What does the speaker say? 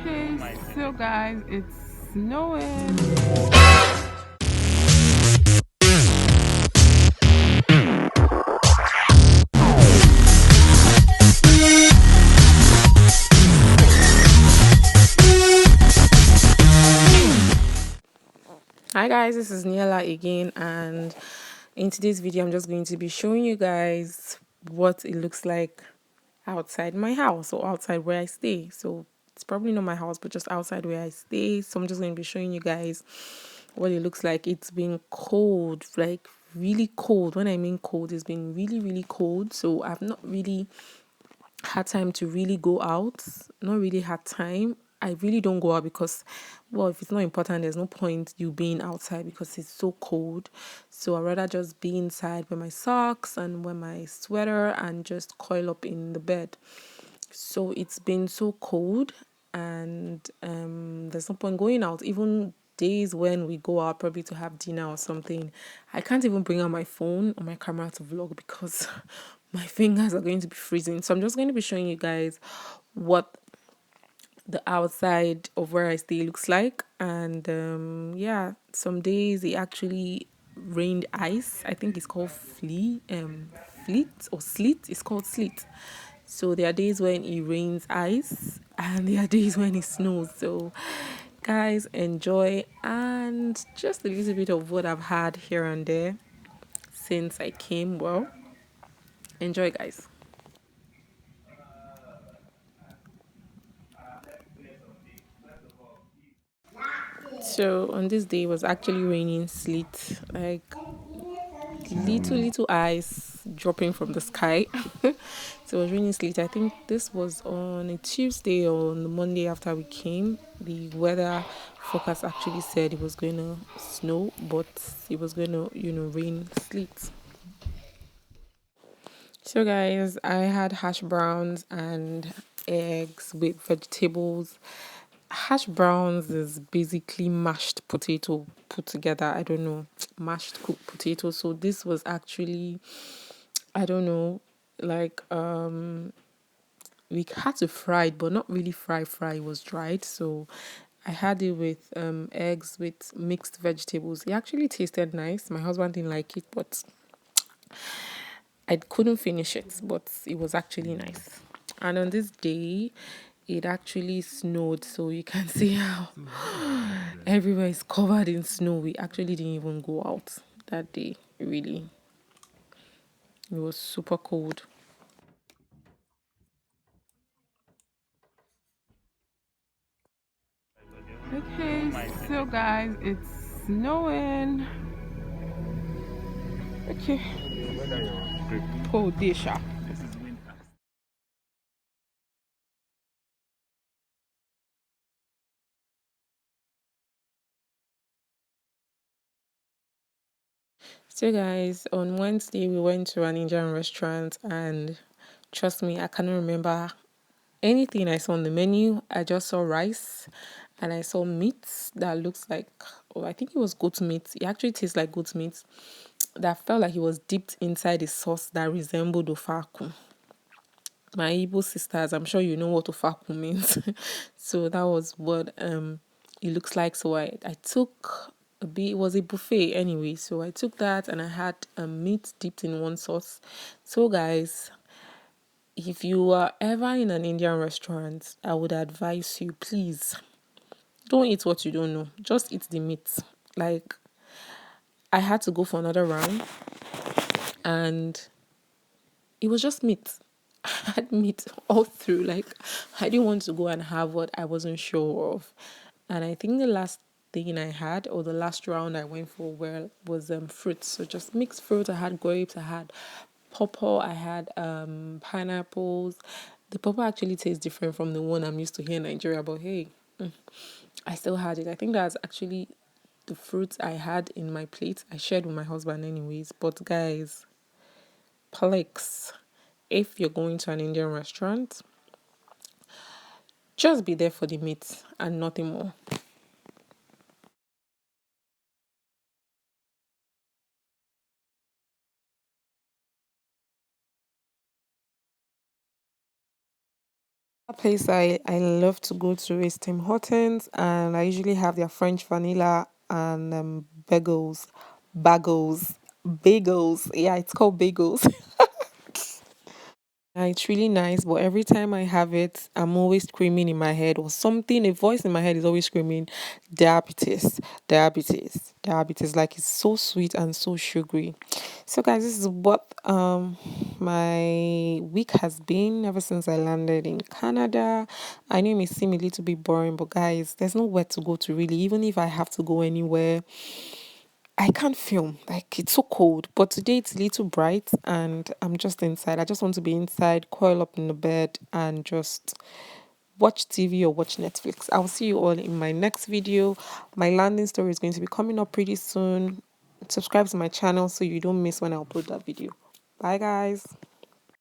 Okay, so guys, it's snowing. Hi guys, this is Niela again, and in today's video I'm just going to be showing you guys what it looks like outside my house or outside where I stay. So it's probably not my house, but just outside where I stay. So I'm just going to be showing you guys what it looks like. It's been cold, like really cold. When I mean cold, it's been really cold. So I've not really had time to really go out. Not really had time. I really don't go out because, well, if it's not important, there's no point you being outside because it's so cold. So I'd rather just be inside with my socks and with my sweater and just coil up in the bed. So it's been so cold, and there's no point going out. Even days when we go out probably to have dinner or something, I can't even bring out my phone or my camera to vlog because my fingers are going to be freezing. So I'm just going to be showing you guys what the outside of where I stay looks like. And yeah, some days it actually rained ice. I think it's called fleet or sleet. It's called sleet. So there are days when it rains ice and there are days when it snows. So guys, enjoy, and just a little bit of what I've had here and there since I came. Well, enjoy guys. So on this day it was actually raining sleet, like little ice dropping from the sky. So it was raining sleet. I think this was on a Tuesday or on the Monday after we came. The weather forecast actually said it was going to snow, but it was going to, rain sleet. So guys, I had hash browns and eggs with vegetables. Hash browns is basically mashed potato put together. I don't know, mashed cooked potato. So this was actually, I don't know, like we had to fry it, but not really fry. It was dried. So I had it with eggs with mixed vegetables. It actually tasted nice. My husband didn't like it, but I couldn't finish it, but it was actually nice. And on this day, it actually snowed, so you can see how everywhere is covered in snow. We actually didn't even go out that day, really. It was super cold. Okay, so guys, it's snowing. Okay. Oh, Desha. So guys, on Wednesday we went to an Indian restaurant, and trust me, I cannot remember anything I saw on the menu. I just saw rice and I saw meat that looks like, oh, I think it was goat meat. It actually tastes like goat meat that felt like it was dipped inside a sauce that resembled ofaku. My Igbo sisters, I'm sure you know what ofaku means. So that was what it looks like. So I took a bit, it was a buffet anyway. So I took that and I had meat dipped in one sauce. So guys, if you are ever in an Indian restaurant, I would advise you, please don't eat what you don't know. Just eat the meat. Like, I had to go for another round and it was just meat. I had meat all through. Like, I didn't want to go and have what I wasn't sure of. And I think the last thing I had, or the last round I went for, was fruits. So just mixed fruit. I had grapes, I had pawpaw, I had pineapples. The pawpaw actually tastes different from the one I'm used to here in Nigeria, but hey, I still had it. I think that's actually the fruits I had in my plate. I shared with my husband anyways. But guys, please, if you're going to an Indian restaurant, just be there for the meat and nothing more. place I love to go to is Tim Hortons, and I usually have their French vanilla and bagels. Yeah, it's called bagels. It's really nice, but every time I have it, I'm always screaming in my head or something. A voice in my head is always screaming, diabetes, diabetes, diabetes. Like it's so sweet and so sugary. So, guys, this is what my week has been ever since I landed in Canada. I know it may seem a little bit boring, but guys, there's nowhere to go to really. Even if I have to go anywhere, I can't film. Like it's so cold. But today it's a little bright and I'm just inside. I just want to be inside, coil up in the bed and just watch TV or watch Netflix. I'll see you all in my next video. My landing story is going to be coming up pretty soon. Subscribe to my channel so you don't miss when I upload that video. Bye guys.